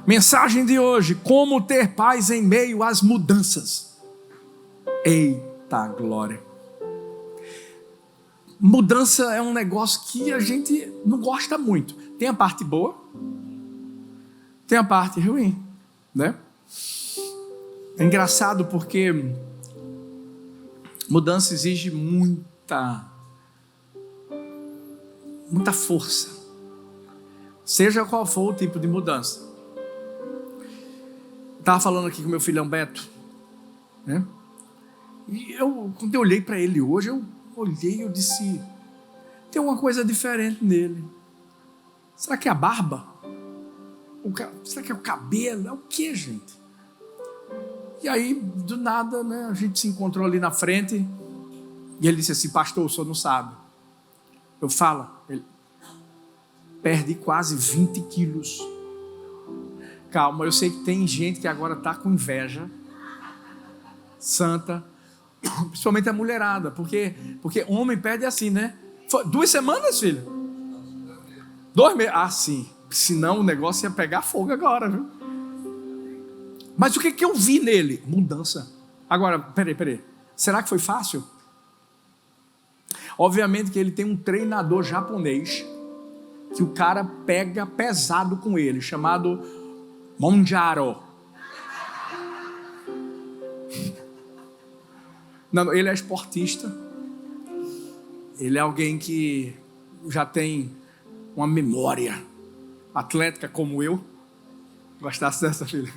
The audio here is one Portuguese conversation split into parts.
Mensagem de hoje: como ter paz em meio às mudanças. Eita glória! Mudança é um negócio que a gente não gosta muito. Tem a parte boa, tem a parte ruim, né? É engraçado porque mudança exige muita força, seja qual for o tipo de mudança. Estava falando aqui com meu filhão Beto, né? E quando eu olhei para ele hoje, eu disse: tem uma coisa diferente nele. Será que é a barba? Será que é o cabelo? É o que, gente? E aí, do nada, né, a gente se encontrou ali na frente e ele disse assim: pastor, o senhor não sabe. Eu falo, ele perde quase 20 quilos. Calma, eu sei que tem gente que agora está com inveja santa, principalmente a mulherada, porque homem perde assim, né? 2 semanas, filho? 2 meses? Ah, sim. Senão o negócio ia pegar fogo agora, viu? Mas o que eu vi nele? Mudança. Agora, peraí. Será que foi fácil? Obviamente que ele tem um treinador japonês que o cara pega pesado com ele, chamado Monjaro. Não, ele é esportista. Ele é alguém que já tem uma memória atlética como eu. Gostasse dessa, filha?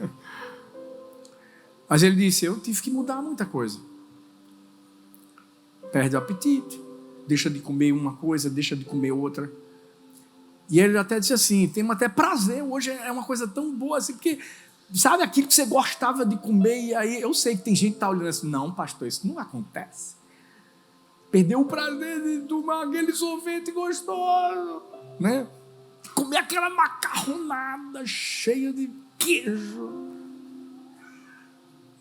Mas ele disse: eu tive que mudar muita coisa. Perde o apetite, deixa de comer uma coisa, deixa de comer outra. E ele até disse assim: tem até prazer, hoje é uma coisa tão boa assim, porque sabe aquilo que você gostava de comer, e aí eu sei que tem gente que está olhando assim: não, pastor, isso não acontece. Perdeu o prazer de tomar aquele sorvete gostoso, né? De comer aquela macarronada cheia de queijo.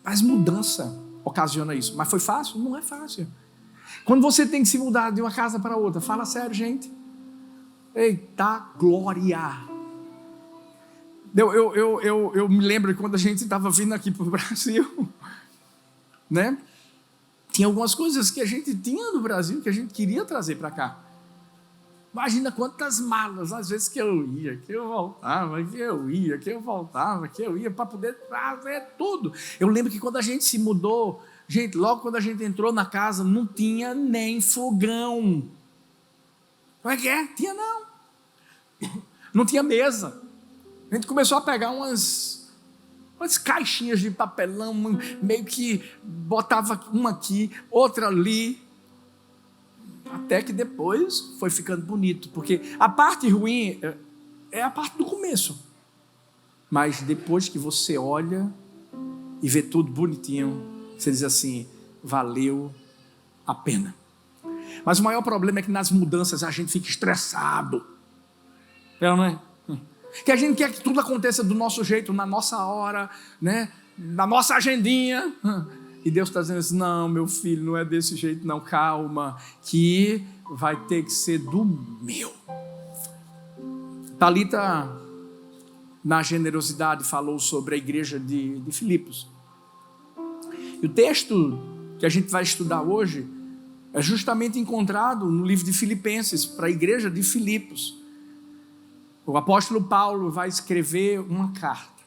Mas mudança ocasiona isso. Mas foi fácil? Não é fácil. Quando você tem que se mudar de uma casa para outra, fala sério, gente. Eita glória! Eu me lembro que quando a gente estava vindo aqui para o Brasil, né? Tinha algumas coisas que a gente tinha no Brasil que a gente queria trazer para cá. Imagina quantas malas, às vezes, que eu ia, que eu voltava, que eu ia, que eu voltava, que eu ia para poder trazer tudo. Eu lembro que quando a gente se mudou, gente, logo quando a gente entrou na casa, não tinha nem fogão. Como é que é? Tinha não. Não tinha mesa. A gente começou a pegar umas caixinhas de papelão, meio que botava uma aqui, outra ali. Até que depois foi ficando bonito, porque a parte ruim é a parte do começo. Mas depois que você olha e vê tudo bonitinho, você diz assim: valeu a pena. Mas o maior problema é que nas mudanças a gente fica estressado. Não é? Que a gente quer que tudo aconteça do nosso jeito, na nossa hora, né? Na nossa agendinha. E Deus está dizendo assim: não, meu filho, não é desse jeito não, calma, que vai ter que ser do meu. Talita, na generosidade, falou sobre a igreja de Filipos. E o texto que a gente vai estudar hoje é justamente encontrado no livro de Filipenses, para a igreja de Filipos. O apóstolo Paulo vai escrever uma carta,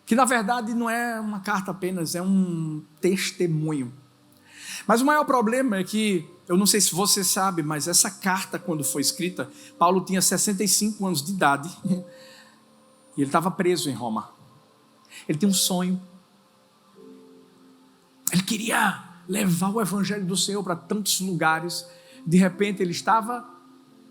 que na verdade não é uma carta apenas, é um testemunho. Mas o maior problema é que, eu não sei se você sabe, mas essa carta, quando foi escrita, Paulo tinha 65 anos de idade, e ele estava preso em Roma. Ele tinha um sonho. Ele queria levar o evangelho do Senhor para tantos lugares. De repente ele estava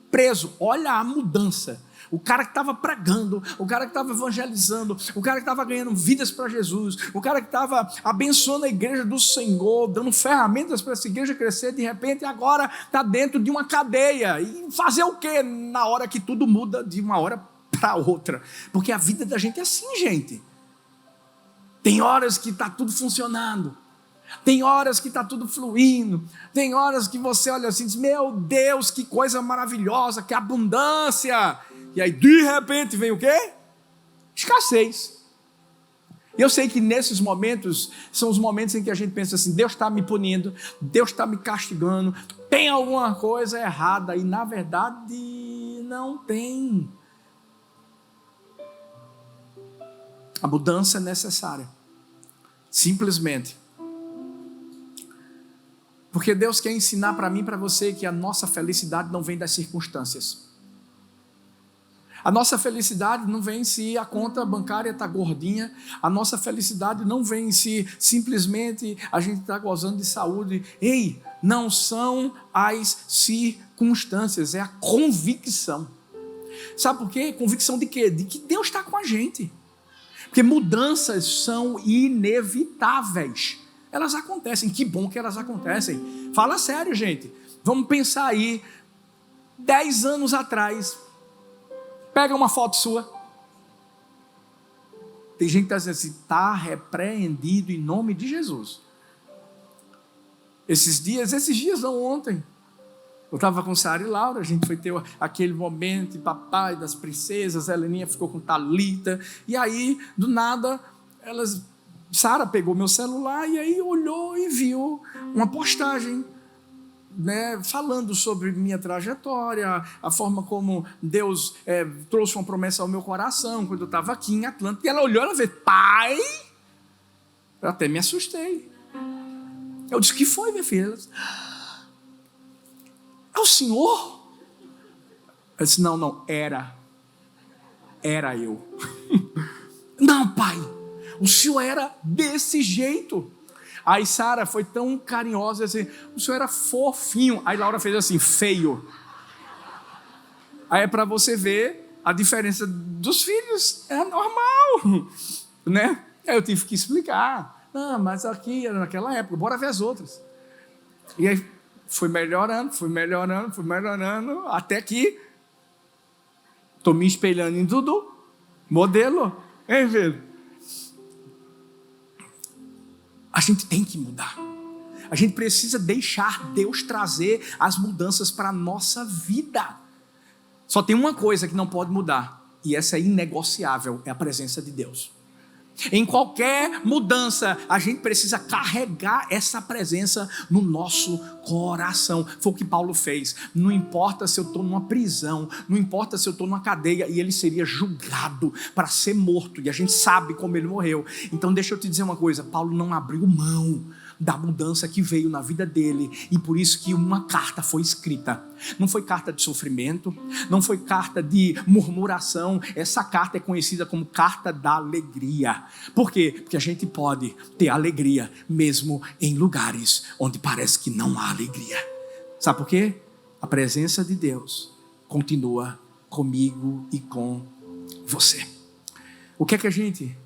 preso. Olha a mudança. O cara que estava pregando, o cara que estava evangelizando, o cara que estava ganhando vidas para Jesus, o cara que estava abençoando a igreja do Senhor, dando ferramentas para essa igreja crescer, de repente agora está dentro de uma cadeia. E fazer o quê na hora que tudo muda de uma hora para outra? Porque a vida da gente é assim, gente. Tem horas que está tudo funcionando, tem horas que está tudo fluindo, tem horas que você olha assim e diz: meu Deus, que coisa maravilhosa, que abundância. E aí de repente vem o quê? escassez. E eu sei que nesses momentos, são os momentos em que a gente pensa assim, Deus está me punindo, Deus está me castigando, tem alguma coisa errada, e na verdade não tem. A mudança é necessária, simplesmente. Porque Deus quer ensinar para mim e para você que a nossa felicidade não vem das circunstâncias. A nossa felicidade não vem se a conta bancária está gordinha. A nossa felicidade não vem se simplesmente a gente está gozando de saúde. Ei, não são as circunstâncias, é a convicção. Sabe por quê? Convicção de quê? De que Deus está com a gente. Porque mudanças são inevitáveis. Elas acontecem, que bom que elas acontecem. Fala sério, gente. Vamos pensar aí, 10 anos atrás, pega uma foto sua. Tem gente que está dizendo assim, está repreendido em nome de Jesus. Esses dias não, ontem. Eu estava com Sara e Laura, a gente foi ter aquele momento de papai, das princesas, a Heleninha ficou com Thalita, e aí, do nada, Sara pegou meu celular e aí olhou e viu uma postagem, né, falando sobre minha trajetória, a forma como Deus trouxe uma promessa ao meu coração quando eu estava aqui em Atlanta. E ela olhou e fez, pai? Eu até me assustei. Eu disse, que foi, minha filha? Ela disse, é o senhor? Eu disse, não, era eu. Não, pai, o senhor era desse jeito. Aí Sara foi tão carinhosa assim, o senhor era fofinho. Aí Laura fez assim, feio. Aí é para você ver a diferença dos filhos, é normal, né? Aí eu tive que explicar. Não, mas aqui era naquela época, bora ver as outras. E aí fui melhorando, até que estou me espelhando em Dudu, modelo, hein, filho? A gente tem que mudar. A gente precisa deixar Deus trazer as mudanças para a nossa vida. Só tem uma coisa que não pode mudar, e essa é inegociável, é a presença de Deus. Em qualquer mudança, a gente precisa carregar essa presença no nosso coração. Foi o que Paulo fez. Não importa se eu estou numa prisão, não importa se eu estou numa cadeia, e ele seria julgado para ser morto, e a gente sabe como ele morreu. Então deixa eu te dizer uma coisa, Paulo não abriu mão da mudança que veio na vida dele, e por isso que uma carta foi escrita. Não foi carta de sofrimento, não foi carta de murmuração. Essa carta é conhecida como carta da alegria. Por quê? Porque a gente pode ter alegria mesmo em lugares onde parece que não há alegria. Sabe por quê? A presença de Deus continua comigo e com você. O que é que a gente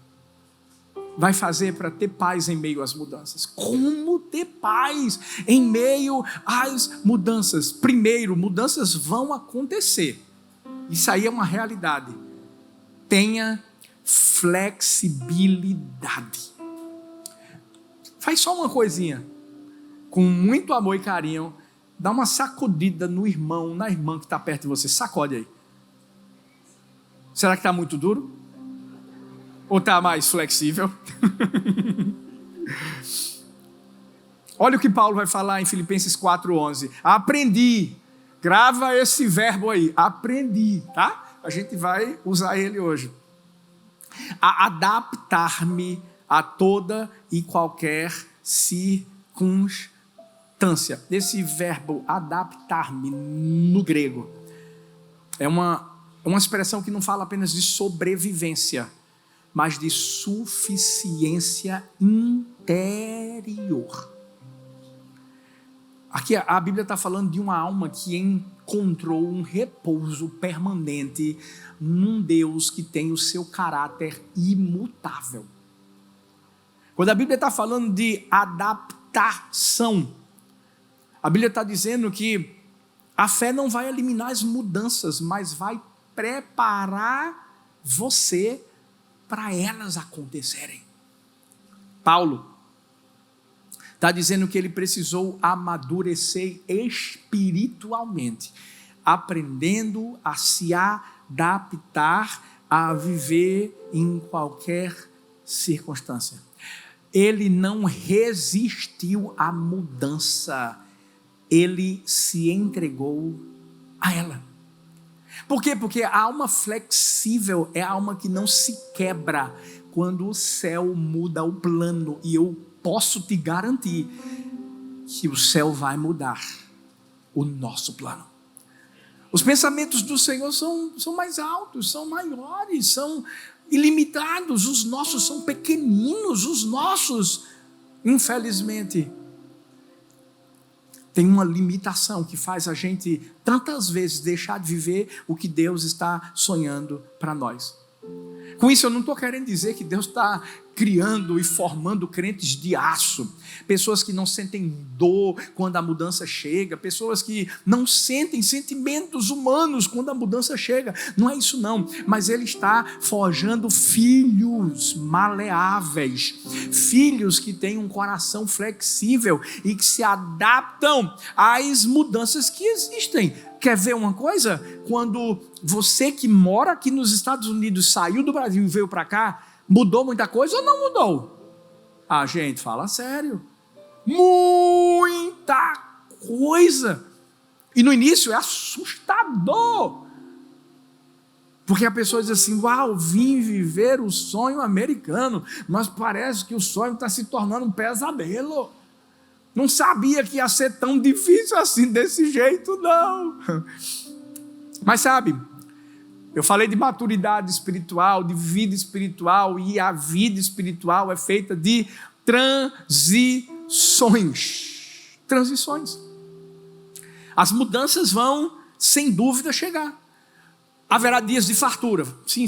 vai fazer para ter paz em meio às mudanças? Como ter paz em meio às mudanças? Primeiro, mudanças vão acontecer. Isso aí é uma realidade. Tenha flexibilidade. Faz só uma coisinha. Com muito amor e carinho, dá uma sacudida no irmão, na irmã que está perto de você. Sacode aí. Será que está muito duro? Ou está mais flexível? Olha o que Paulo vai falar em Filipenses 4:11. Aprendi. Grava esse verbo aí. Aprendi, tá? A gente vai usar ele hoje. A adaptar-me a toda e qualquer circunstância. Esse verbo adaptar-me no grego é uma expressão que não fala apenas de sobrevivência, mas de suficiência interior. Aqui a Bíblia está falando de uma alma que encontrou um repouso permanente num Deus que tem o seu caráter imutável. Quando a Bíblia está falando de adaptação, a Bíblia está dizendo que a fé não vai eliminar as mudanças, mas vai preparar você para elas acontecerem. Paulo está dizendo que ele precisou amadurecer espiritualmente, aprendendo a se adaptar a viver em qualquer circunstância. Ele não resistiu à mudança, ele se entregou a ela. Por quê? Porque a alma flexível é a alma que não se quebra quando o céu muda o plano, e eu posso te garantir que o céu vai mudar o nosso plano. Os pensamentos do Senhor são mais altos, são maiores, são ilimitados. Os nossos são pequeninos. Os nossos, infelizmente, tem uma limitação que faz a gente tantas vezes deixar de viver o que Deus está sonhando para nós. Com isso eu não estou querendo dizer que Deus está criando e formando crentes de aço, pessoas que não sentem dor quando a mudança chega, pessoas que não sentem sentimentos humanos quando a mudança chega. Não é isso não, mas Ele está forjando filhos maleáveis, filhos que têm um coração flexível e que se adaptam às mudanças que existem. Quer ver uma coisa? Quando você que mora aqui nos Estados Unidos saiu do Brasil e veio para cá, mudou muita coisa ou não mudou? Ah, gente, fala sério. Muita coisa. E no início é assustador. Porque a pessoa diz assim: uau, vim viver o sonho americano, mas parece que o sonho está se tornando um pesadelo. Não sabia que ia ser tão difícil assim, desse jeito, não. Mas sabe, eu falei de maturidade espiritual, de vida espiritual, e a vida espiritual é feita de transições. Transições. As mudanças vão, sem dúvida, chegar. Haverá dias de fartura, sim,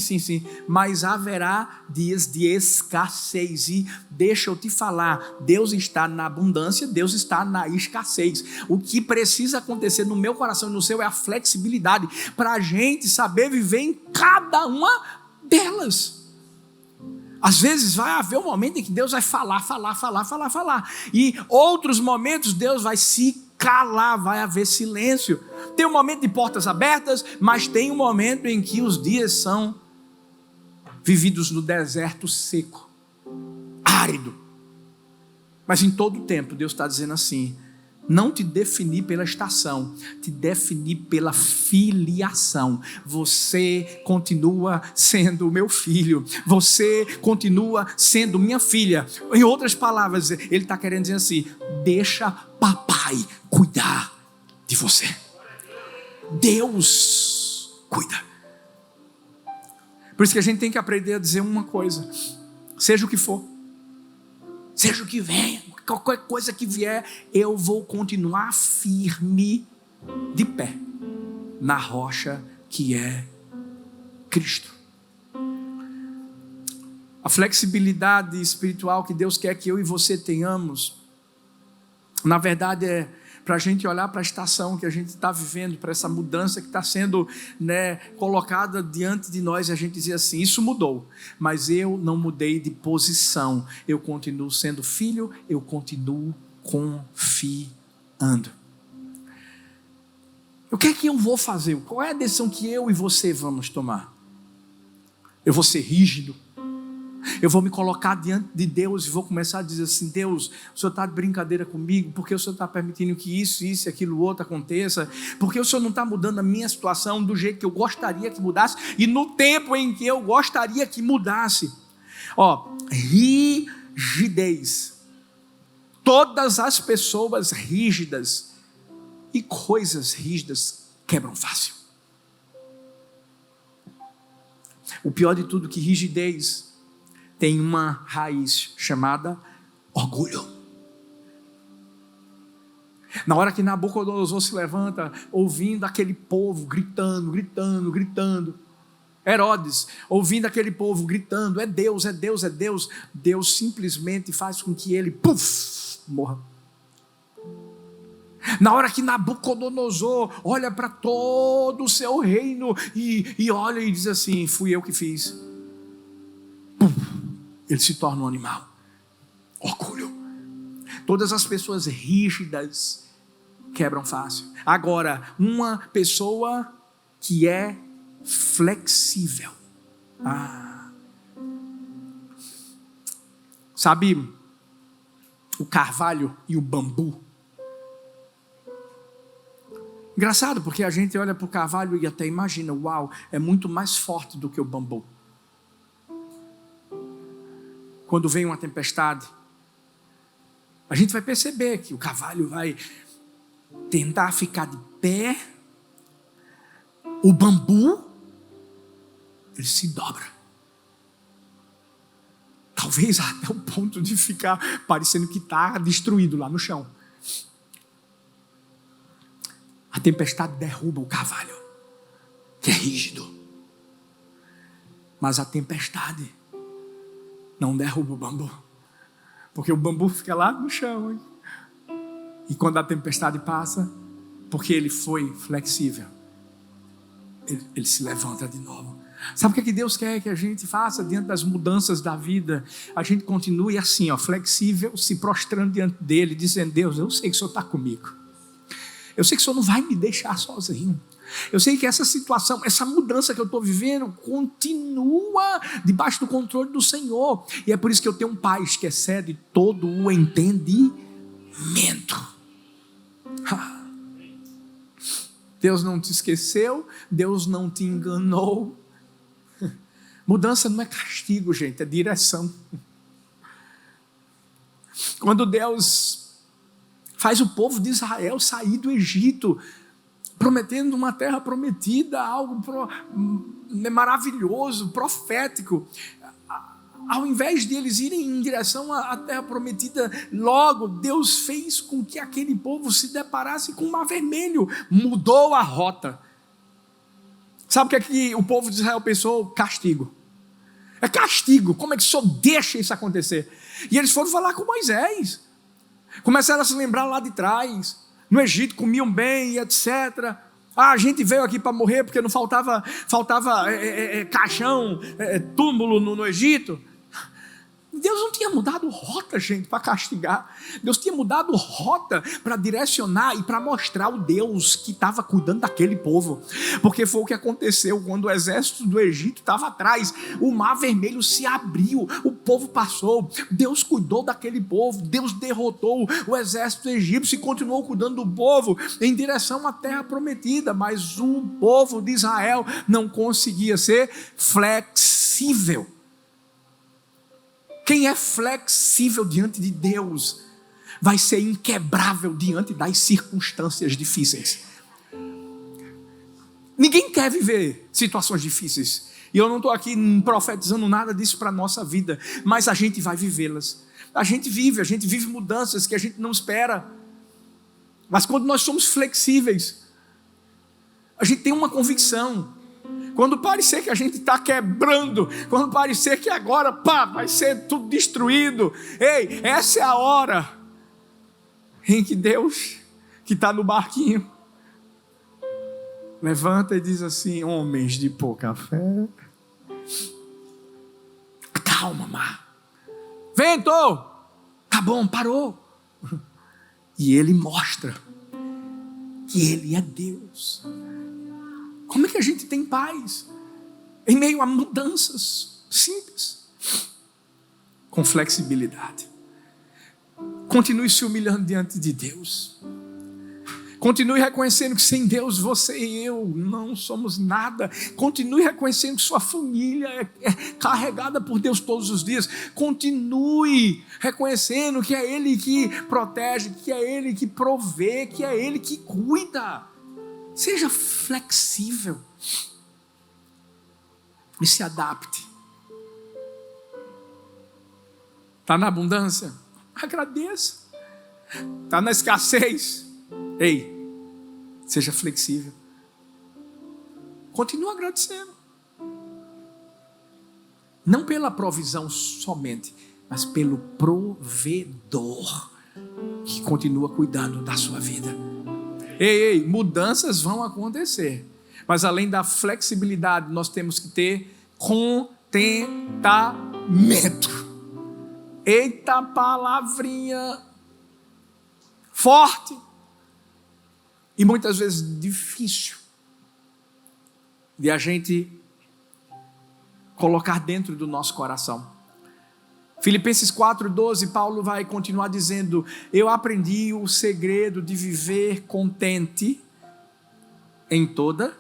mas haverá dias de escassez. E deixa eu te falar, Deus está na abundância, Deus está na escassez. O que precisa acontecer no meu coração e no seu é a flexibilidade, para a gente saber viver em cada uma delas. Às vezes vai haver um momento em que Deus vai falar, e outros momentos Deus vai se calar, vai haver silêncio. Tem um momento de portas abertas, mas tem um momento em que os dias são vividos no deserto seco, árido. Mas em todo o tempo Deus está dizendo assim: não te defini pela estação, te defini pela filiação. Você continua sendo o meu filho, você continua sendo minha filha. Em outras palavras, ele está querendo dizer assim: deixa papai cuidar de você. Deus cuida. Por isso que a gente tem que aprender a dizer uma coisa: seja o que for, seja o que venha, qualquer coisa que vier, eu vou continuar firme, de pé, na rocha que é Cristo. A flexibilidade espiritual que Deus quer que eu e você tenhamos, na verdade é para a gente olhar para a estação que a gente está vivendo, para essa mudança que está sendo, colocada diante de nós, e a gente dizer assim: isso mudou, mas eu não mudei de posição, eu continuo sendo filho, eu continuo confiando. O que é que eu vou fazer? Qual é a decisão que eu e você vamos tomar? Eu vou ser rígido? Eu vou me colocar diante de Deus e vou começar a dizer assim: Deus, o Senhor está de brincadeira comigo? Porque o Senhor está permitindo que isso e aquilo outro aconteça? Porque o Senhor não está mudando a minha situação do jeito que eu gostaria que mudasse e no tempo em que eu gostaria que mudasse? Rigidez. Todas as pessoas rígidas e coisas rígidas quebram fácil. O pior de tudo é que rigidez tem uma raiz chamada orgulho. Na hora que Nabucodonosor se levanta, ouvindo aquele povo gritando, Herodes, ouvindo aquele povo gritando: é Deus, é Deus, é Deus. Deus simplesmente faz com que ele, morra. Na hora que Nabucodonosor olha para todo o seu reino e olha e diz assim: fui eu que fiz. Ele se torna um animal. Orgulho. Todas as pessoas rígidas quebram fácil. Agora, uma pessoa que é flexível, Sabe o carvalho e o bambu? Engraçado, porque a gente olha para o carvalho e até imagina, uau, é muito mais forte do que o bambu. Quando vem uma tempestade, a gente vai perceber que o carvalho vai tentar ficar de pé, o bambu, ele se dobra. Talvez até o ponto de ficar parecendo que está destruído lá no chão. A tempestade derruba o carvalho, que é rígido. Mas a tempestade não derruba o bambu, porque o bambu fica lá no chão. Hein? E quando a tempestade passa, porque ele foi flexível, ele se levanta de novo. Sabe o que Deus quer que a gente faça diante das mudanças da vida? A gente continue assim, flexível, se prostrando diante dele, dizendo: Deus, eu sei que o Senhor está comigo. Eu sei que o Senhor não vai me deixar sozinho. Eu sei que essa situação, essa mudança que eu estou vivendo, continua debaixo do controle do Senhor. E é por isso que eu tenho um paz que excede todo o entendimento. Deus não te esqueceu, Deus não te enganou. Mudança não é castigo, gente, é direção. Quando Deus faz o povo de Israel sair do Egito, prometendo uma terra prometida, algo maravilhoso, profético. Ao invés de eles irem em direção à terra prometida, logo Deus fez com que aquele povo se deparasse com o Mar Vermelho, mudou a rota. Sabe o que é que o povo de Israel pensou? Castigo. É castigo, como é que o Senhor deixa isso acontecer? E eles foram falar com Moisés. Começaram a se lembrar lá de trás. No Egito comiam bem, etc. A gente veio aqui para morrer porque não faltava caixão, túmulo no Egito. Deus não tinha mudado rota, gente, para castigar. Deus tinha mudado rota para direcionar e para mostrar o Deus que estava cuidando daquele povo. Porque foi o que aconteceu quando o exército do Egito estava atrás. O Mar Vermelho se abriu, o povo passou. Deus cuidou daquele povo. Deus derrotou o exército egípcio e continuou cuidando do povo em direção à terra prometida. Mas o povo de Israel não conseguia ser flexível. Quem é flexível diante de Deus vai ser inquebrável diante das circunstâncias difíceis. Ninguém quer viver situações difíceis. E eu não estou aqui profetizando nada disso para a nossa vida, mas a gente vai vivê-las. A gente vive mudanças que a gente não espera. Mas quando nós somos flexíveis, a gente tem uma convicção. Quando parecer que a gente está quebrando, quando parecer que agora vai ser tudo destruído, ei, essa é a hora em que Deus, que está no barquinho, levanta e diz assim: homens de pouca fé, calma, mar, vento, tá bom, parou. E ele mostra que ele é Deus. Como é que a gente tem paz em meio a mudanças simples? Com flexibilidade. Continue se humilhando diante de Deus. Continue reconhecendo que sem Deus você e eu não somos nada. Continue reconhecendo que sua família é carregada por Deus todos os dias. Continue reconhecendo que é Ele que protege, que é Ele que provê, que é Ele que cuida. Seja flexível e se adapte. Está na abundância? Agradeça. Está na escassez? Ei, seja flexível. Continue agradecendo. Não pela provisão somente, mas pelo provedor que continua cuidando da sua vida. Ei, mudanças vão acontecer. Mas além da flexibilidade, nós temos que ter contentamento. Eita palavrinha forte. E muitas vezes difícil de a gente colocar dentro do nosso coração. Filipenses 4:12, Paulo vai continuar dizendo: eu aprendi o segredo de viver contente em toda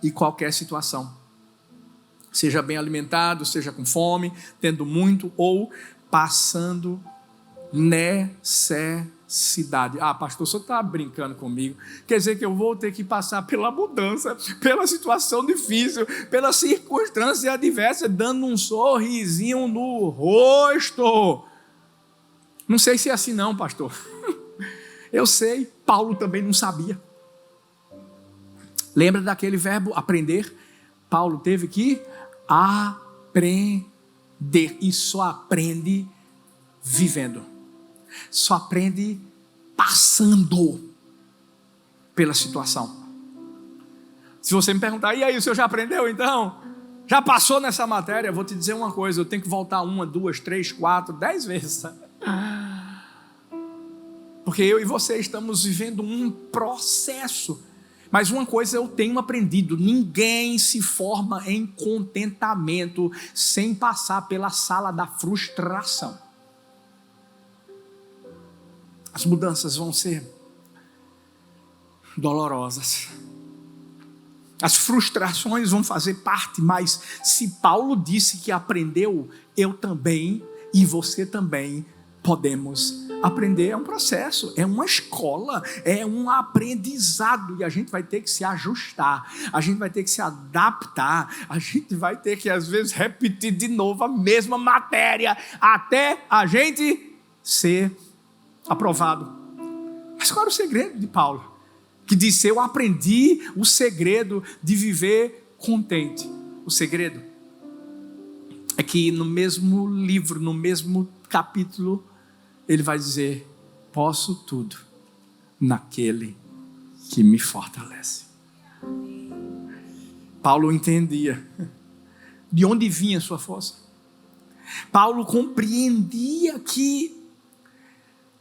e qualquer situação. Seja bem alimentado, seja com fome, tendo muito ou passando necessidade. Ah, pastor, o senhor está brincando comigo? Quer dizer que eu vou ter que passar pela mudança, pela situação difícil, pela circunstância adversa, dando um sorrisinho no rosto. Não sei se é assim não, pastor. Eu sei, Paulo também não sabia. Lembra daquele verbo aprender? Paulo teve que aprender, e só aprende vivendo, só aprende passando pela situação. Se você me perguntar, e aí, o senhor já aprendeu então? Já passou nessa matéria? Eu vou te dizer uma coisa, eu tenho que voltar 1, 2, 3, 4, 10 vezes. Porque eu e você estamos vivendo um processo. Mas uma coisa eu tenho aprendido: ninguém se forma em contentamento sem passar pela sala da frustração. As mudanças vão ser dolorosas. As frustrações vão fazer parte, mas se Paulo disse que aprendeu, eu também e você também podemos aprender. É um processo, é uma escola, é um aprendizado, e a gente vai ter que se ajustar, a gente vai ter que se adaptar, a gente vai ter que às vezes repetir de novo a mesma matéria até a gente ser aprovado. Mas qual era o segredo de Paulo? Que disse: eu aprendi o segredo de viver contente. O segredo é que no mesmo livro, no mesmo capítulo, ele vai dizer: posso tudo naquele que me fortalece. Paulo entendia de onde vinha a sua força. Paulo compreendia que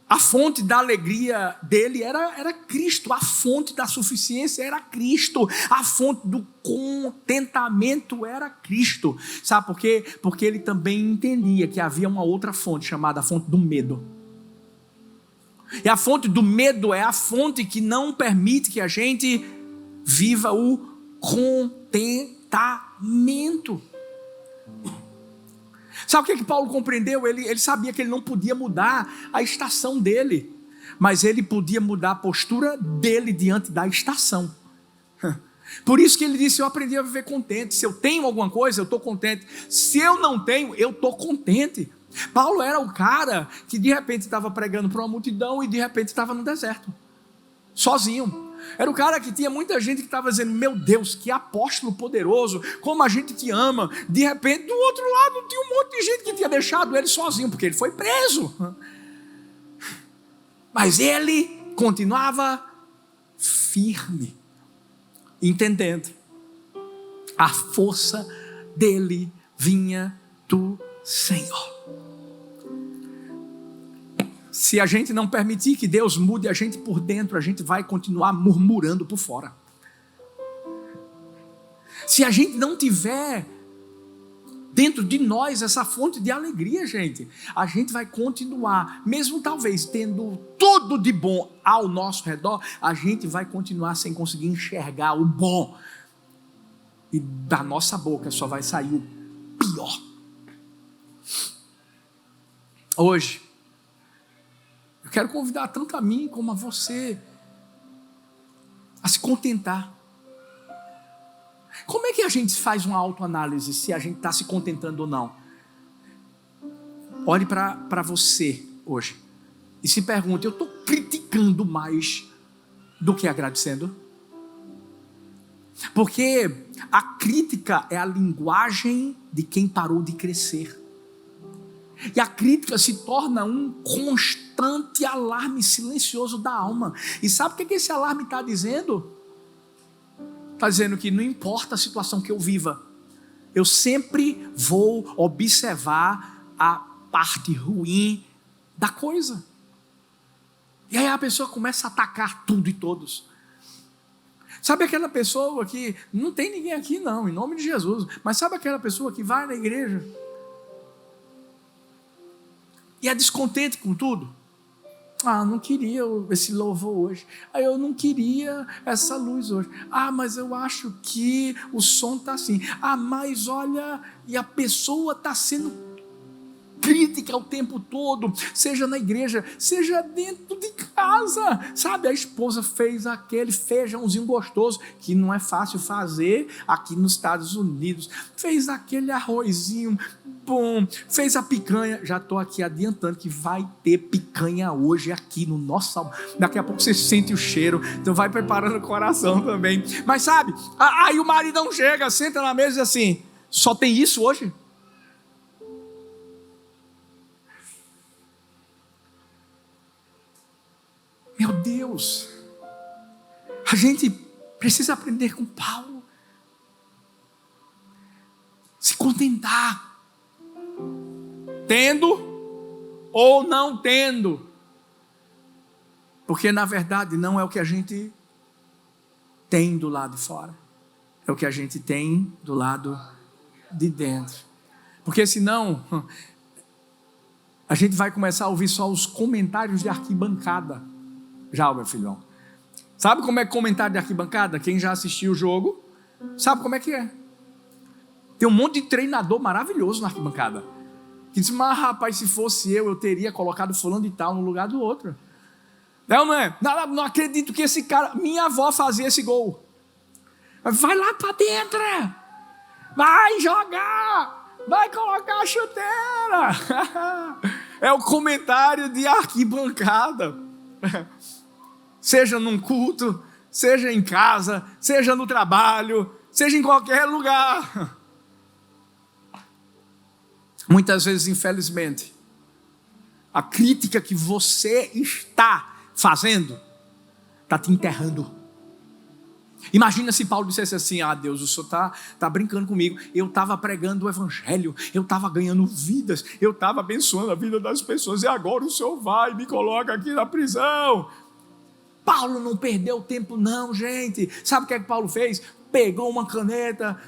a fonte da alegria dele era Cristo, a fonte da suficiência era Cristo, a fonte do contentamento era Cristo. Sabe por quê? Porque ele também entendia que havia uma outra fonte, chamada a fonte do medo. E a fonte do medo é a fonte que não permite que a gente viva o contentamento. Sabe o que Paulo compreendeu? Ele sabia que ele não podia mudar a estação dele, mas ele podia mudar a postura dele diante da estação. Por isso que ele disse: eu aprendi a viver contente. Se eu tenho alguma coisa, eu estou contente. Se eu não tenho, eu estou contente. Paulo era o cara que de repente estava pregando para uma multidão e de repente estava no deserto, sozinho. Era o cara que tinha muita gente que estava dizendo: meu Deus, que apóstolo poderoso, como a gente te ama. De repente, do outro lado, tinha um monte de gente que tinha deixado ele sozinho, porque ele foi preso. Mas ele continuava firme, entendendo. A força dele vinha do Senhor. Se a gente não permitir que Deus mude a gente por dentro, a gente vai continuar murmurando por fora. Se a gente não tiver dentro de nós essa fonte de alegria, gente, a gente vai continuar, mesmo talvez tendo tudo de bom ao nosso redor, a gente vai continuar sem conseguir enxergar o bom. E da nossa boca só vai sair o pior. Hoje, eu quero convidar tanto a mim como a você a se contentar. Como é que a gente faz uma autoanálise se a gente está se contentando ou não? Olhe para você hoje e se pergunte: eu estou criticando mais do que agradecendo? Porque a crítica é a linguagem de quem parou de crescer. E a crítica se torna um constante alarme silencioso da alma. E sabe o que esse alarme está dizendo? Está dizendo que não importa a situação que eu viva, eu sempre vou observar a parte ruim da coisa. E aí a pessoa começa a atacar tudo e todos. Sabe aquela pessoa que, não tem ninguém aqui não, em nome de Jesus, mas sabe aquela pessoa que vai na igreja e é descontente com tudo? Não queria esse louvor hoje. Eu não queria essa luz hoje. Mas eu acho que o som está assim. Mas olha, e a pessoa está sendo crítica o tempo todo, seja na igreja, seja dentro de casa, sabe? A esposa fez aquele feijãozinho gostoso, que não é fácil fazer aqui nos Estados Unidos, fez aquele arrozinho bom, fez a picanha, já estou aqui adiantando que vai ter picanha hoje aqui no nosso almoço, daqui a pouco você sente o cheiro, então vai preparando o coração também, mas sabe, aí o maridão chega, senta na mesa e diz assim, só tem isso hoje? Meu Deus, a gente precisa aprender com Paulo, se contentar, tendo ou não tendo, porque na verdade não é o que a gente tem do lado de fora, é o que a gente tem do lado de dentro, porque senão a gente vai começar a ouvir só os comentários de arquibancada. Já, meu filhão, sabe como é comentário de arquibancada? Quem já assistiu o jogo sabe como é que é. Tem um monte de treinador maravilhoso na arquibancada que diz, mas rapaz, se fosse eu teria colocado fulano de tal no lugar do outro. Não é? Não acredito que esse cara, minha avó fazia esse gol. Vai lá para dentro, vai jogar, vai colocar a chuteira. É o comentário de arquibancada. Seja num culto, seja em casa, seja no trabalho, seja em qualquer lugar. Muitas vezes, infelizmente, a crítica que você está fazendo está te enterrando. Imagina se Paulo dissesse assim, Deus, o Senhor está brincando comigo, eu estava pregando o evangelho, eu estava ganhando vidas, eu estava abençoando a vida das pessoas, e agora o Senhor vai e me coloca aqui na prisão. Paulo não perdeu tempo não, gente. Sabe o que é que Paulo fez? Pegou uma caneta,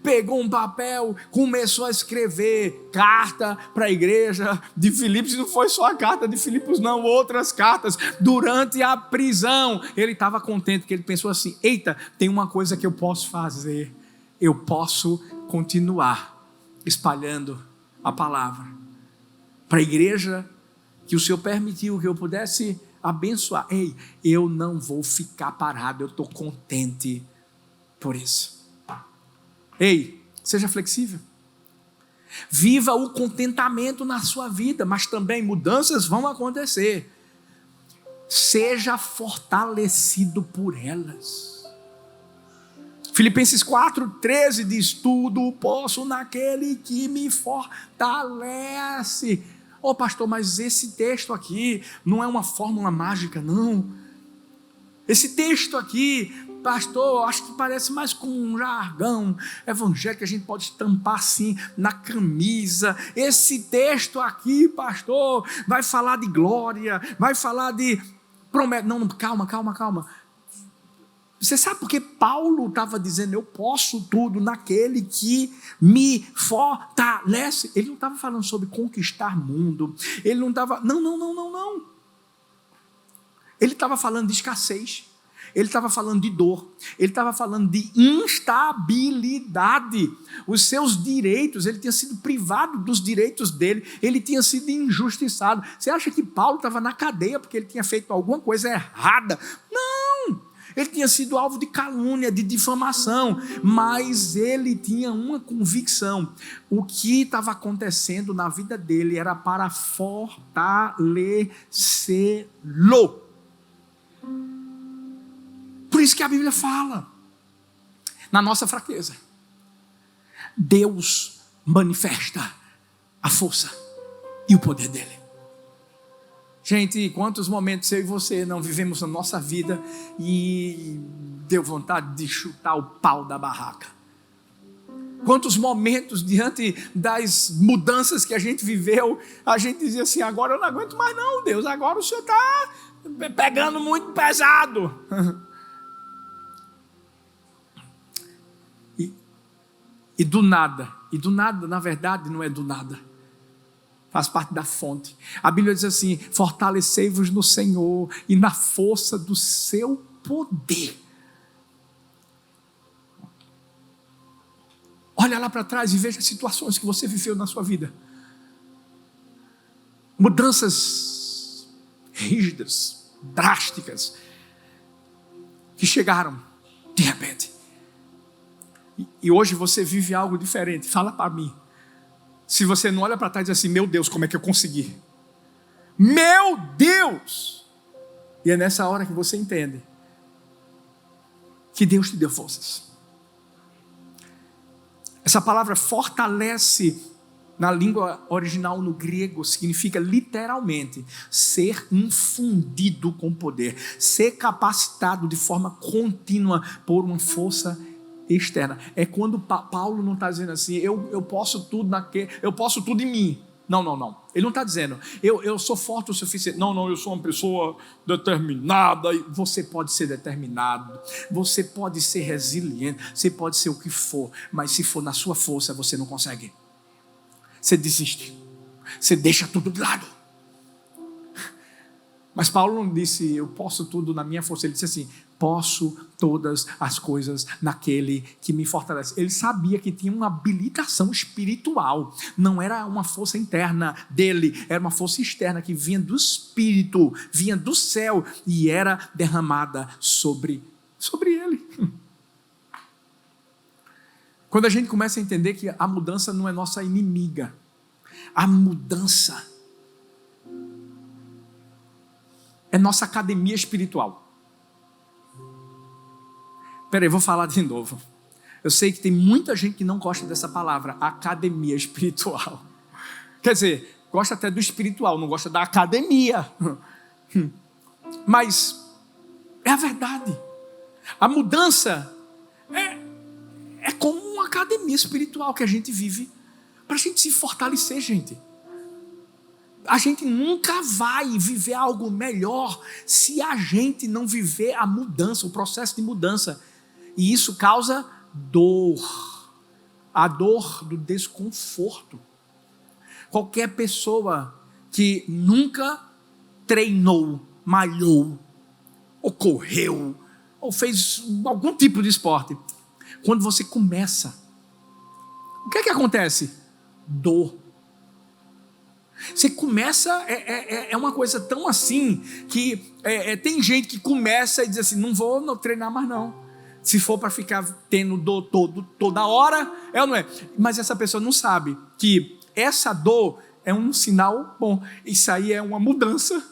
pegou um papel, começou a escrever carta para a igreja de Filipos. E não foi só a carta de Filipos não, outras cartas. Durante a prisão, ele estava contente, porque ele pensou assim, eita, tem uma coisa que eu posso fazer. Eu posso continuar espalhando a palavra para a igreja que o Senhor permitiu que eu pudesse abençoar. Ei, eu não vou ficar parado, eu estou contente por isso. Ei, seja flexível. Viva o contentamento na sua vida, mas também mudanças vão acontecer. Seja fortalecido por elas. Filipenses 4:13 diz, tudo posso naquele que me fortalece. Pastor, mas esse texto aqui não é uma fórmula mágica, não. Esse texto aqui, pastor, acho que parece mais com um jargão evangélico que a gente pode estampar assim na camisa. Esse texto aqui, pastor, vai falar de glória, vai falar de promessa. Não, calma. Você sabe por que Paulo estava dizendo, eu posso tudo naquele que me fortalece? Ele não estava falando sobre conquistar mundo. Ele não estava, não. Ele estava falando de escassez. Ele estava falando de dor. Ele estava falando de instabilidade. Os seus direitos, ele tinha sido privado dos direitos dele. Ele tinha sido injustiçado. Você acha que Paulo estava na cadeia porque ele tinha feito alguma coisa errada? Não! Ele tinha sido alvo de calúnia, de difamação, mas ele tinha uma convicção. O que estava acontecendo na vida dele era para fortalecê-lo. Por isso que a Bíblia fala, na nossa fraqueza, Deus manifesta a força e o poder dele. Gente, quantos momentos eu e você não vivemos na nossa vida e deu vontade de chutar o pau da barraca? Quantos momentos diante das mudanças que a gente viveu, a gente dizia assim, agora eu não aguento mais não, Deus, agora o Senhor está pegando muito pesado. E do nada, na verdade, não é do nada. Faz parte da fonte. A Bíblia diz assim: fortalecei-vos no Senhor e na força do seu poder. Olha lá para trás e veja as situações que você viveu na sua vida. Mudanças rígidas, drásticas, que chegaram de repente. E hoje você vive algo diferente. Fala para mim. Se você não olha para trás e diz assim: meu Deus, como é que eu consegui? Meu Deus! E é nessa hora que você entende que Deus te deu forças. Essa palavra fortalece, na língua original, no grego, significa literalmente ser infundido com poder, ser capacitado de forma contínua por uma força externa. É quando Paulo não está dizendo assim: eu posso tudo eu posso tudo em mim. Não. Ele não está dizendo: eu sou forte o suficiente. Não, eu sou uma pessoa determinada. Você pode ser determinado, você pode ser resiliente, você pode ser o que for, mas se for na sua força, você não consegue. Você desiste, você deixa tudo de lado. Mas Paulo não disse: eu posso tudo na minha força. Ele disse assim: posso todas as coisas naquele que me fortalece. Ele sabia que tinha uma habilitação espiritual. Não era uma força interna dele, era uma força externa que vinha do Espírito, vinha do céu e era derramada sobre ele. Quando a gente começa a entender que a mudança não é nossa inimiga, a mudança é nossa academia espiritual. Peraí, vou falar de novo. Eu sei que tem muita gente que não gosta dessa palavra, academia espiritual. Quer dizer, gosta até do espiritual, não gosta da academia. Mas é a verdade. A mudança é como uma academia espiritual que a gente vive para a gente se fortalecer, gente. A gente nunca vai viver algo melhor se a gente não viver a mudança, o processo de mudança. E isso causa dor. A dor do desconforto. Qualquer pessoa que nunca treinou, malhou, ou correu, ou fez algum tipo de esporte, quando você começa, o que acontece? Dor. Você começa, é uma coisa tão assim, que tem gente que começa e diz assim: não vou treinar mais não. Se for para ficar tendo dor toda hora, é ou não é? Mas essa pessoa não sabe que essa dor é um sinal bom. Isso aí é uma mudança.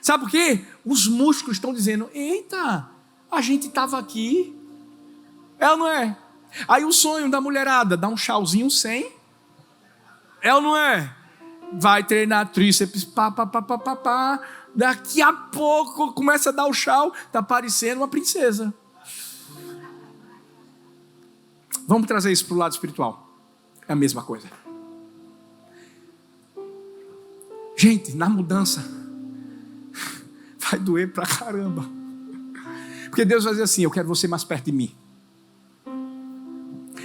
Sabe por quê? Os músculos estão dizendo: eita, a gente estava aqui. É ou não é? Aí o sonho da mulherada, dá um chauzinho sem. É ou não é? Vai treinar tríceps, pá. Daqui a pouco começa a dar o chau, está parecendo uma princesa. Vamos trazer isso para o lado espiritual. É a mesma coisa. Gente, na mudança vai doer pra caramba. Porque Deus vai dizer assim: eu quero você mais perto de mim.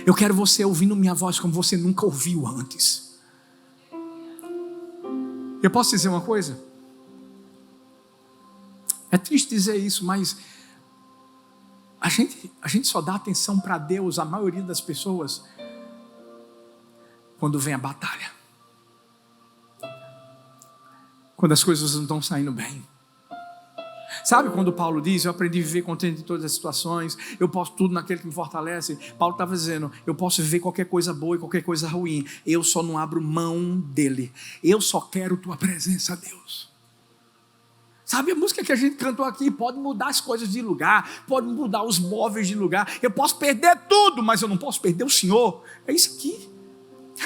Eu quero você ouvindo minha voz como você nunca ouviu antes. Eu posso dizer uma coisa? É triste dizer isso, mas a gente só dá atenção para Deus, a maioria das pessoas, quando vem a batalha. Quando as coisas não estão saindo bem. Sabe quando Paulo diz: eu aprendi a viver contente em todas as situações, eu posso tudo naquele que me fortalece? Paulo estava dizendo: eu posso viver qualquer coisa boa e qualquer coisa ruim, eu só não abro mão dele. Eu só quero tua presença, Deus. Sabe a música que a gente cantou aqui? Pode mudar as coisas de lugar, pode mudar os móveis de lugar, eu posso perder tudo, mas eu não posso perder o Senhor. É isso aqui.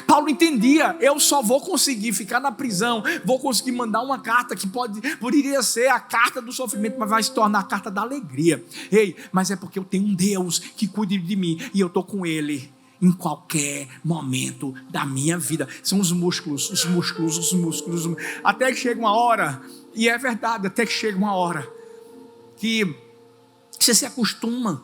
Paulo entendia: eu só vou conseguir ficar na prisão, vou conseguir mandar uma carta que poderia ser a carta do sofrimento, mas vai se tornar a carta da alegria. Ei, mas é porque eu tenho um Deus que cuida de mim e eu estou com Ele em qualquer momento da minha vida. São os músculos, até que chega uma hora, e é verdade, até que chega uma hora que você se acostuma.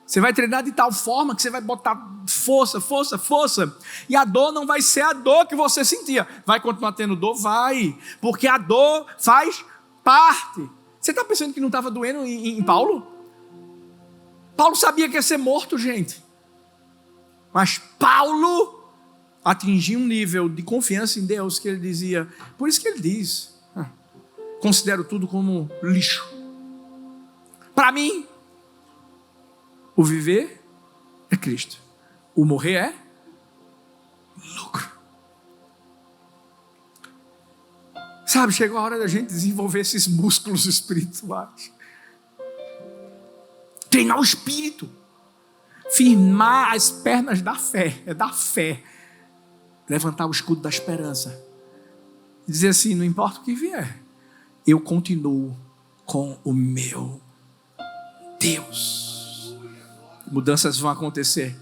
Você vai treinar de tal forma que você vai botar força, força, força. E a dor não vai ser a dor que você sentia. Vai continuar tendo dor? Vai. Porque a dor faz parte. Você está pensando que não estava doendo em Paulo? Paulo sabia que ia ser morto, gente. Mas Paulo atingiu um nível de confiança em Deus que ele dizia. Por isso que ele diz: considero tudo como lixo. Para mim, o viver é Cristo. O morrer é lucro. Sabe, chegou a hora da gente desenvolver esses músculos espirituais. Treinar o espírito. Firmar as pernas da fé. É da fé. Levantar o escudo da esperança. E dizer assim, não importa o que vier, eu continuo com o meu Deus. Mudanças vão acontecer.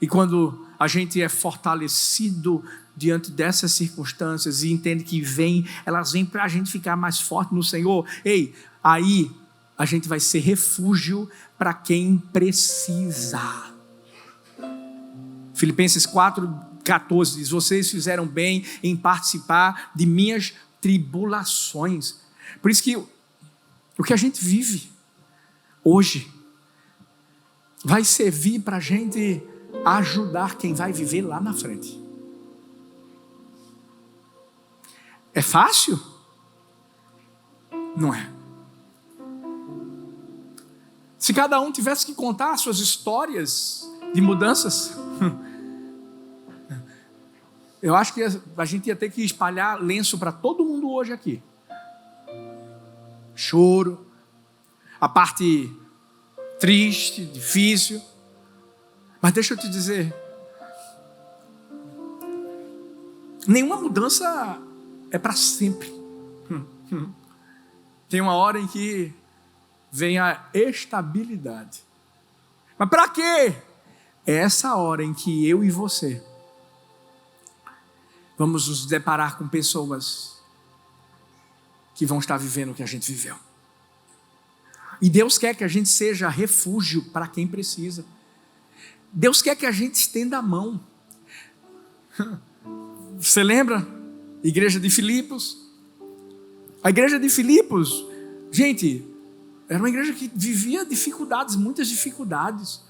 E quando a gente é fortalecido diante dessas circunstâncias e entende que elas vêm para a gente ficar mais forte no Senhor, aí a gente vai ser refúgio para quem precisa. Filipenses 4:14 diz: vocês fizeram bem em participar de minhas tribulações. Por isso que o que a gente vive hoje vai servir para a gente ajudar quem vai viver lá na frente. É fácil? Não é. Se cada um tivesse que contar suas histórias de mudanças, eu acho que a gente ia ter que espalhar lenço para todo mundo hoje aqui. Choro, a parte triste, difícil. Mas deixa eu te dizer, nenhuma mudança é para sempre. Tem uma hora em que vem a estabilidade. Mas para quê? É essa hora em que eu e você vamos nos deparar com pessoas que vão estar vivendo o que a gente viveu. E Deus quer que a gente seja refúgio para quem precisa. Deus quer que a gente estenda a mão. Você lembra? Igreja de Filipos. A igreja de Filipos, gente, era uma igreja que vivia dificuldades, muitas dificuldades.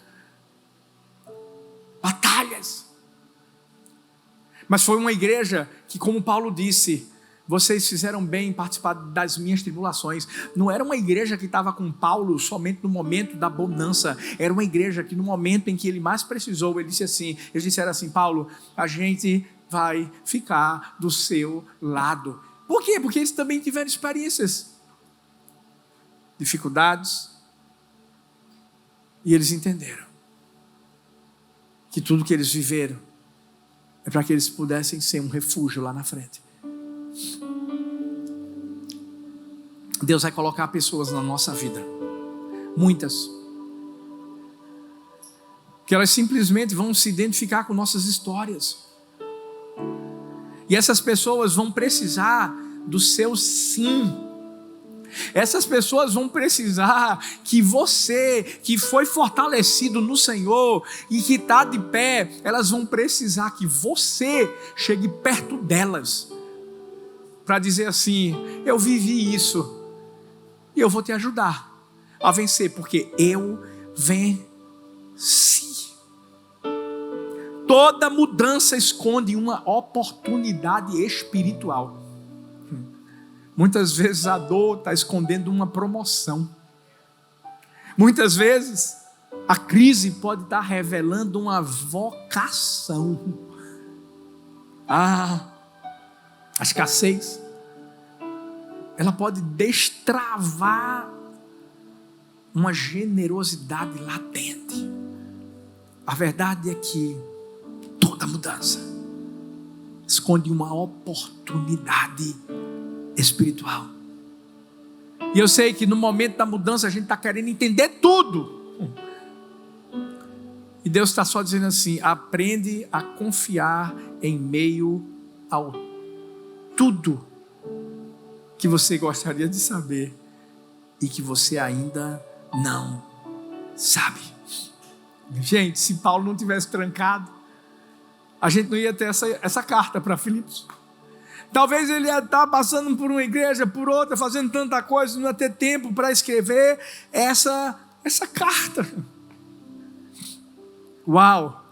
Batalhas. Mas foi uma igreja que, como Paulo disse, vocês fizeram bem em participar das minhas tribulações. Não era uma igreja que estava com Paulo somente no momento da bonança. Era uma igreja que no momento em que ele mais precisou, eles disseram assim: Paulo, a gente vai ficar do seu lado. Por quê? Porque eles também tiveram experiências, dificuldades, e eles entenderam que tudo que eles viveram é para que eles pudessem ser um refúgio lá na frente. Deus vai colocar pessoas na nossa vida, muitas, que elas simplesmente vão se identificar com nossas histórias, e essas pessoas vão precisar do seu sim. Essas pessoas vão precisar que você, que foi fortalecido no Senhor e que está de pé, elas vão precisar que você chegue perto delas para dizer assim: eu vivi isso e eu vou te ajudar a vencer, porque eu venci. Toda mudança esconde uma oportunidade espiritual. Muitas vezes a dor está escondendo uma promoção. Muitas vezes a crise pode estar revelando uma vocação. A escassez, ela pode destravar uma generosidade latente. A verdade é que toda mudança esconde uma oportunidade espiritual. E eu sei que no momento da mudança a gente está querendo entender tudo. E Deus está só dizendo assim: aprende a confiar em meio ao tudo que você gostaria de saber e que você ainda não sabe. Gente, se Paulo não tivesse trancado, a gente não ia ter essa carta para Filipos. Talvez ele ia estar passando por uma igreja, por outra, fazendo tanta coisa, não ia ter tempo para escrever essa carta. Uau!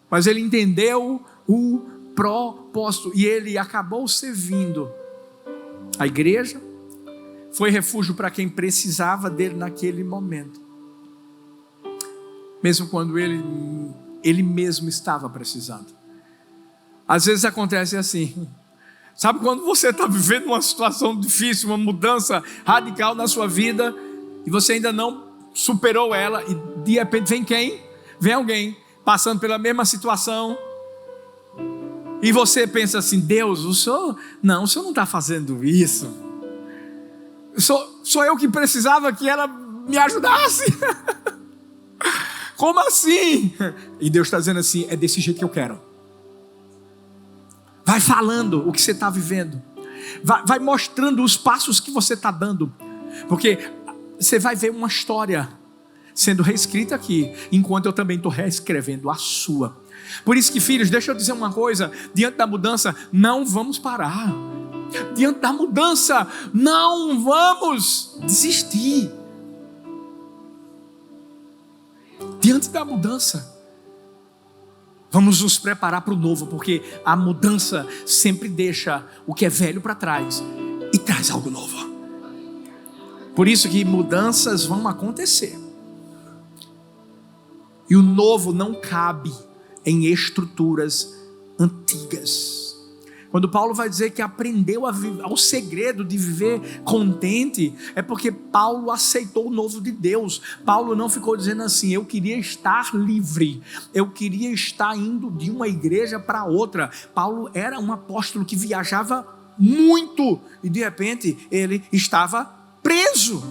Mas ele entendeu o propósito e ele acabou servindo a igreja, foi refúgio para quem precisava dele naquele momento, mesmo quando ele mesmo estava precisando. Às vezes acontece assim, sabe quando você está vivendo uma situação difícil, uma mudança radical na sua vida, e você ainda não superou ela, e de repente vem quem? Vem alguém passando pela mesma situação, e você pensa assim: Deus, o senhor não está fazendo isso, sou eu que precisava que ela me ajudasse. Como assim? E Deus está dizendo assim: é desse jeito que eu quero. Vai falando o que você está vivendo, vai mostrando os passos que você está dando, porque você vai ver uma história sendo reescrita aqui, enquanto eu também estou reescrevendo a sua. Por isso que, filhos, deixa eu dizer uma coisa: diante da mudança, não vamos parar. Diante da mudança, não vamos desistir. Diante da mudança, vamos nos preparar para o novo, porque a mudança sempre deixa o que é velho para trás e traz algo novo. Por isso que mudanças vão acontecer. E o novo não cabe em estruturas antigas. Quando Paulo vai dizer que aprendeu ao segredo de viver contente, é porque Paulo aceitou o novo de Deus. Paulo não ficou dizendo assim: eu queria estar livre, eu queria estar indo de uma igreja para outra. Paulo era um apóstolo que viajava muito e de repente ele estava preso.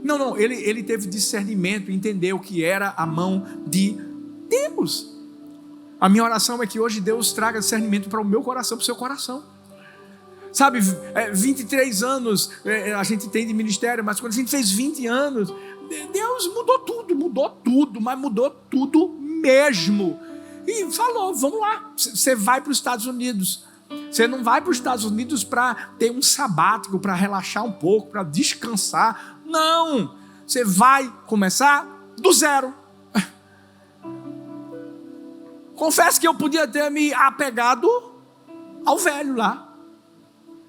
Não, ele teve discernimento, entendeu que era a mão de Deus. A minha oração é que hoje Deus traga discernimento para o meu coração, para o seu coração. Sabe, 23 anos a gente tem de ministério, mas quando a gente fez 20 anos, Deus mudou tudo, mas mudou tudo mesmo. E falou: vamos lá, você vai para os Estados Unidos. Você não vai para os Estados Unidos para ter um sabático, para relaxar um pouco, para descansar. Não, você vai começar do zero. Confesso que eu podia ter me apegado ao velho lá,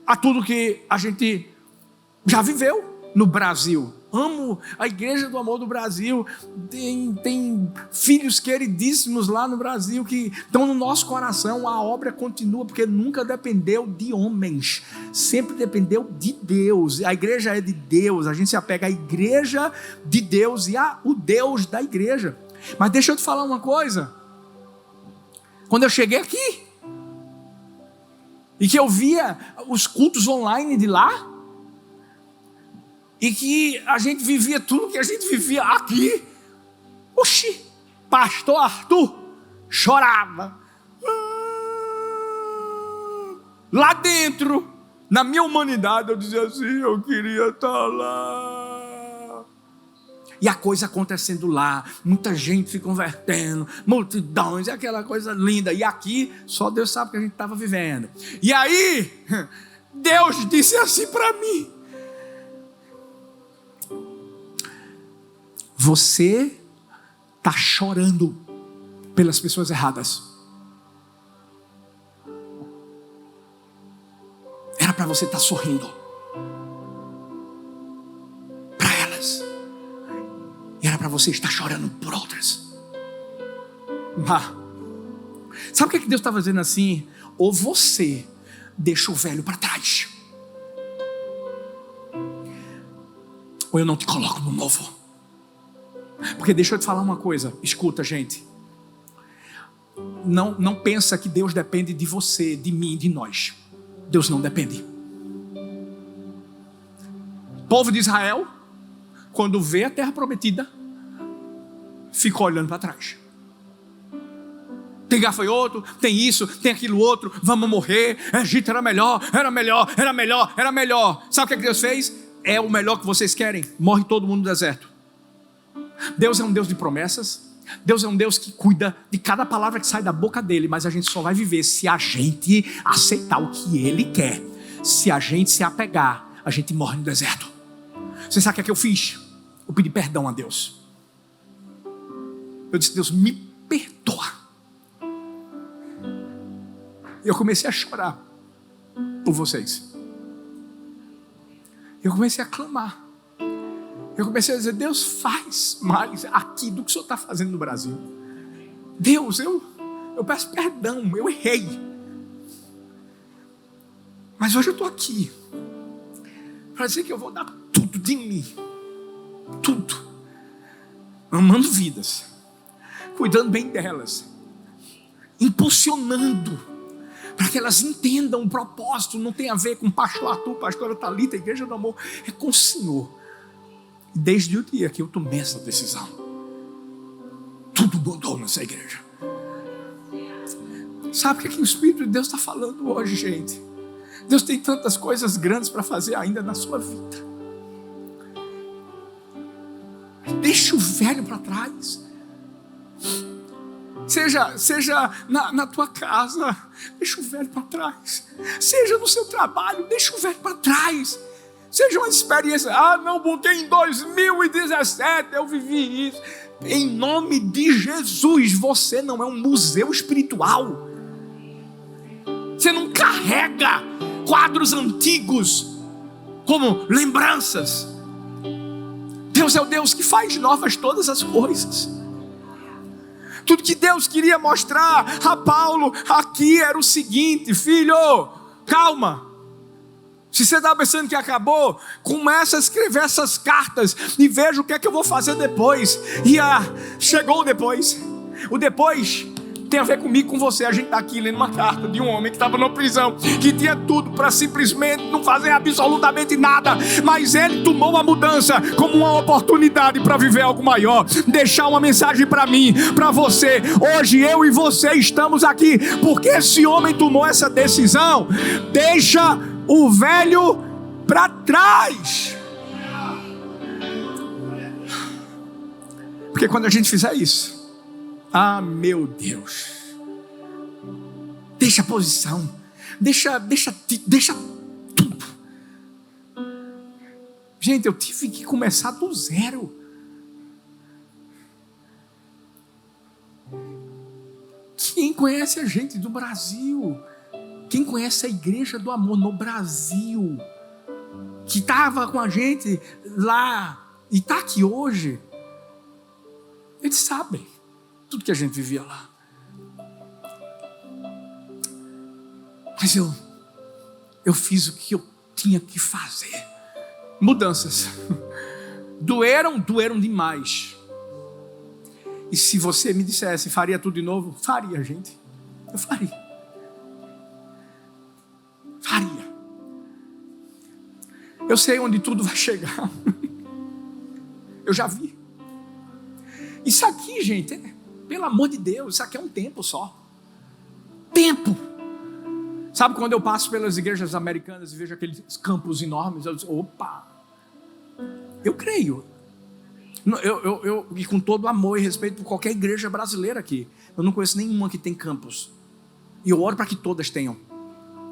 a tudo que a gente já viveu no Brasil. Amo a Igreja do Amor do Brasil, tem filhos queridíssimos lá no Brasil que estão no nosso coração. A obra continua porque nunca dependeu de homens, sempre dependeu de Deus. A igreja é de Deus, a gente se apega à igreja de Deus e ao Deus da igreja. Mas deixa eu te falar uma coisa: quando eu cheguei aqui e que eu via os cultos online de lá, e que a gente vivia tudo que a gente vivia aqui, oxi, pastor Arthur chorava. Lá dentro, na minha humanidade, eu dizia assim: eu queria estar lá. E a coisa acontecendo lá, muita gente se convertendo, multidões, é aquela coisa linda. E aqui, só Deus sabe o que a gente estava vivendo. E aí, Deus disse assim para mim: você está chorando pelas pessoas erradas. Era para você estar sorrindo para elas. E era para você estar chorando por outras. Sabe o que Deus estava dizendo assim? Ou você deixa o velho para trás, ou eu não te coloco no novo. Porque deixa eu te falar uma coisa, escuta, gente. Não pensa que Deus depende de você, de mim, de nós. Deus não depende. O povo de Israel, quando vê a terra prometida, fica olhando para trás. Tem gafanhoto, tem isso, tem aquilo outro, vamos morrer. Egito era melhor. Sabe o que Deus fez? É o melhor que vocês querem? Morre todo mundo no deserto. Deus é um Deus de promessas. Deus é um Deus que cuida de cada palavra que sai da boca dele. Mas a gente só vai viver se a gente aceitar o que ele quer. Se a gente se apegar, a gente morre no deserto. Você sabe o que eu fiz? Eu pedi perdão a Deus. Eu disse: Deus, me perdoa. Eu comecei a chorar por vocês. Eu comecei a clamar. Eu comecei a dizer: Deus, faz mais aqui do que o Senhor está fazendo no Brasil. Deus, eu peço perdão, eu errei. Mas hoje eu estou aqui para dizer que eu vou dar tudo de mim. Tudo. Amando vidas. Cuidando bem delas. Impulsionando. Para que elas entendam o propósito. Não tem a ver com o pastor Arthur, pastora Thalita, a igreja do amor. É com o Senhor. Desde o dia que eu tomei essa decisão, tudo mudou nessa igreja. Sabe o que o Espírito de Deus está falando hoje, gente? Deus tem tantas coisas grandes para fazer ainda na sua vida. Deixa o velho para trás. Seja na tua casa, deixa o velho para trás. Seja no seu trabalho, deixa o velho para trás. Seja uma experiência. Não, porque em 2017 eu vivi isso. Em nome de Jesus, você não é um museu espiritual. Você não carrega quadros antigos como lembranças. Deus é o Deus que faz novas todas as coisas. Tudo que Deus queria mostrar a Paulo aqui era o seguinte: filho, calma. Se você está pensando que acabou, comece a escrever essas cartas e veja o que é que eu vou fazer depois. E chegou o depois. O depois tem a ver comigo, com você. A gente está aqui lendo uma carta de um homem que estava na prisão, que tinha tudo para simplesmente não fazer absolutamente nada, mas ele tomou a mudança como uma oportunidade para viver algo maior, deixar uma mensagem para mim, para você. Hoje eu e você estamos aqui porque esse homem tomou essa decisão. Deixa o velho para trás. Porque quando a gente fizer isso, meu Deus, deixa a posição, deixa tudo. Gente, eu tive que começar do zero. Quem conhece a gente do Brasil? Quem conhece a igreja do amor no Brasil? Que estava com a gente lá e está aqui hoje. Eles sabem tudo que a gente vivia lá. Mas eu fiz o que eu tinha que fazer. Mudanças. Doeram demais. E se você me dissesse, faria tudo de novo? Faria, gente. Eu faria. Eu sei onde tudo vai chegar. Eu já vi. Isso aqui, gente, pelo amor de Deus, isso aqui é um tempo só. Tempo. Sabe quando eu passo pelas igrejas americanas e vejo aqueles campos enormes, eu digo: opa, eu creio. E com todo amor e respeito por qualquer igreja brasileira aqui, eu não conheço nenhuma que tem campos. E eu oro para que todas tenham.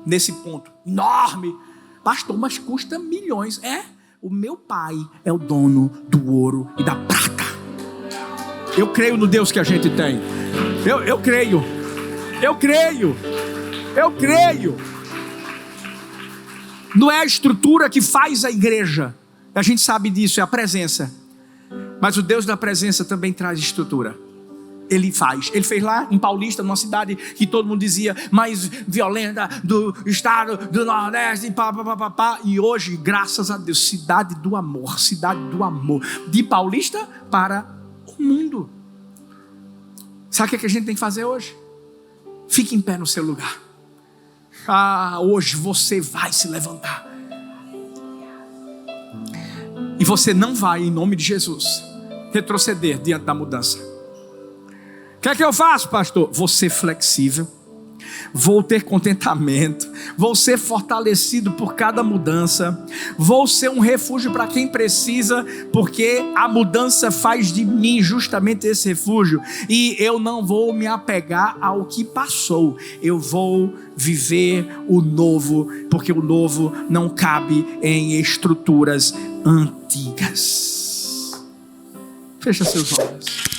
Nesse ponto enorme. Pastor, mas custa milhões. O meu pai é o dono do ouro e da prata. Eu creio no Deus que a gente tem. Eu creio. Não é a estrutura que faz a igreja. A gente sabe disso, é a presença. Mas o Deus da presença também traz estrutura. Ele fez lá em Paulista, numa cidade que todo mundo dizia mais violenta do estado do Nordeste, e hoje, graças a Deus, cidade do amor, de Paulista para o mundo. Sabe o que a gente tem que fazer hoje? Fique em pé no seu lugar. Hoje você vai se levantar. E você não vai, em nome de Jesus, retroceder diante da mudança. O que é que eu faço, pastor? Vou ser flexível. vou ter contentamento, vou ser fortalecido por cada mudança, vou ser um refúgio para quem precisa, porque a mudança faz de mim justamente esse refúgio, e eu não vou me apegar ao que passou, eu vou viver o novo, porque o novo não cabe em estruturas antigas. Fecha seus olhos.